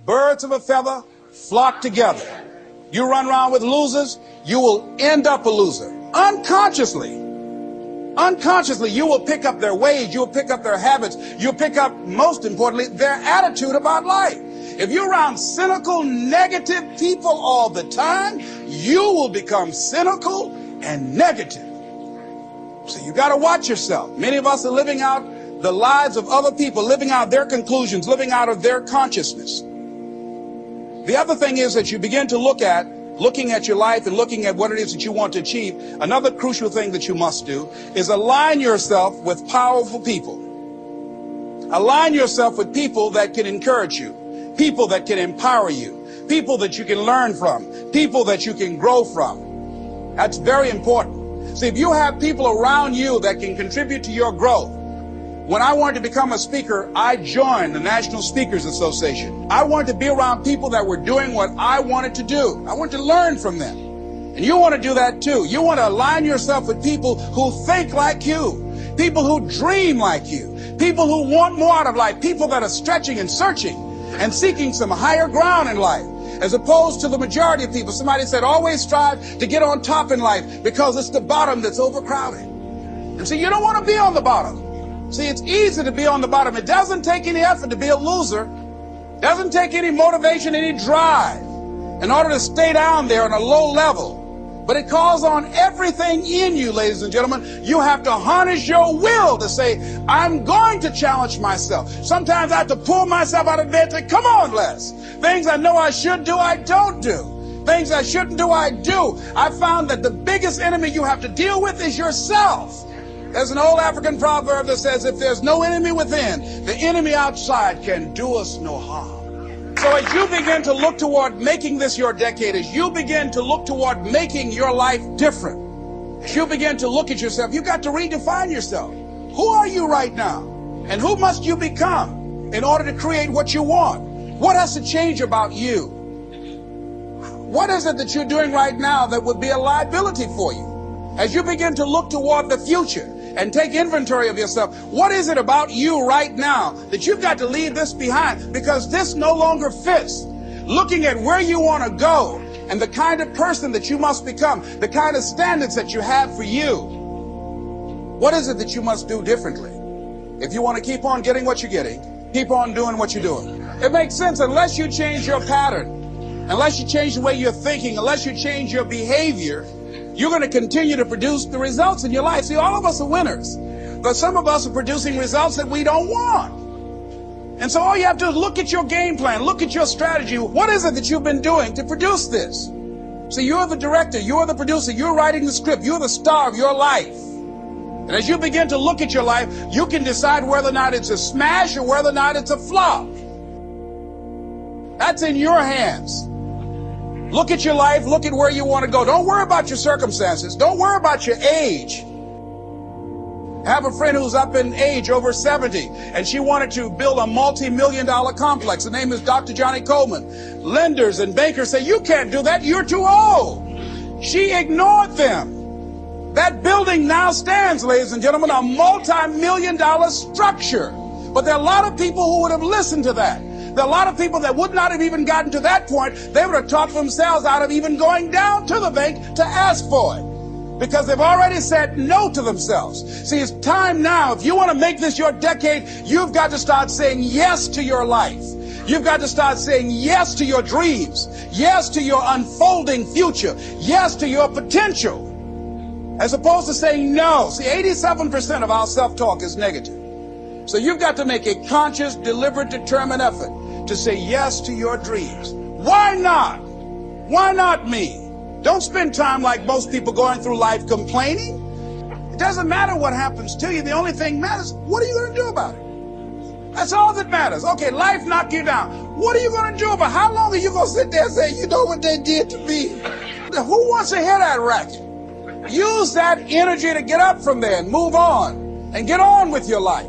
Birds of a feather flock together. You run around with losers, you will end up a loser. Unconscioly, you will pick up their ways, you'll pick up their habits, you'll pick up, most importantly, their attitude about life. If you're around cynical, negative people all the time, you will become cynical and negative. So you got to watch yourself. Many of us are living out the lives of other people, living out their conclusions, living out of their consciousness. The other thing is that you begin to looking at your life and looking at what it is that you want to achieve. Another crucial thing that you must do is align yourself with powerful people. Align yourself with people that can encourage you, people that can empower you, people that you can learn from, people that you can grow from. That's very important. See, if you have people around you that can contribute to your growth. When I wanted to become a speaker, I joined the National Speakers Association. I wanted to be around people that were doing what I wanted to do. I wanted to learn from them. And you want to do that too. You want to align yourself with people who think like you, people who dream like you, people who want more out of life, people that are stretching and searching and seeking some higher ground in life, as opposed to the majority of people. Somebody said, always strive to get on top in life because it's the bottom that's overcrowded. And so you don't want to be on the bottom. See, it's easy to be on the bottom. It doesn't take any effort to be a loser. It doesn't take any motivation, any drive in order to stay down there on a low level. But it calls on everything in you, ladies and gentlemen. You have to harness your will to say, I'm going to challenge myself. Sometimes I have to pull myself out of bed and say, come on, Les. Things I know I should do, I don't do. Things I shouldn't do, I do. I found that the biggest enemy you have to deal with is yourself. There's an old African proverb that says, if there's no enemy within, the enemy outside can do us no harm. So as you begin to look toward making this your decade, as you begin to look toward making your life different, as you begin to look at yourself, you've got to redefine yourself. Who are you right now? And who must you become in order to create what you want? What has to change about you? What is it that you're doing right now that would be a liability for you? As you begin to look toward the future, and take inventory of yourself. What is it about you right now that you've got to leave this behind because this no longer fits? Looking at where you want to go and the kind of person that you must become, the kind of standards that you have for you. What is it that you must do differently? If you want to keep on getting what you're getting, keep on doing what you're doing. It makes sense unless you change your pattern, unless you change the way you're thinking, unless you change your behavior. You're going to continue to produce the results in your life. See, all of us are winners, but some of us are producing results that we don't want. And so all you have to do is look at your game plan, look at your strategy. What is it that you've been doing to produce this? See, you're the director, you're the producer, you're writing the script, you're the star of your life. And as you begin to look at your life, you can decide whether or not it's a smash or whether or not it's a flop. That's in your hands. Look at your life, look at where you want to go. Don't worry about your circumstances. Don't worry about your age. I have a friend who's up in age, over 70, and she wanted to build a multi-million-dollar complex. The name is Dr. Johnny Coleman. Lenders and bankers say, you can't do that, you're too old. She ignored them. That building now stands, ladies and gentlemen, a multi-million-dollar structure. But there are a lot of people who would have listened to that. There are a lot of people that would not have even gotten to that point. They would have talked themselves out of even going down to the bank to ask for it because they've already said no to themselves. See, it's time now. If you want to make this your decade, you've got to start saying yes to your life. You've got to start saying yes to your dreams, yes to your unfolding future, yes to your potential, as opposed to saying no. See, 87% of our self-talk is negative. So you've got to make a conscious, deliberate, determined effort to say yes to your dreams. Why not? Why not me? Don't spend time like most people going through life complaining. It doesn't matter what happens to you. The only thing matters, what are you going to do about it? That's all that matters. Okay, life knocked you down. What are you going to do about it? How long are you going to sit there and say, you know what they did to me? Who wants to hear that racket? Use that energy to get up from there and move on and get on with your life.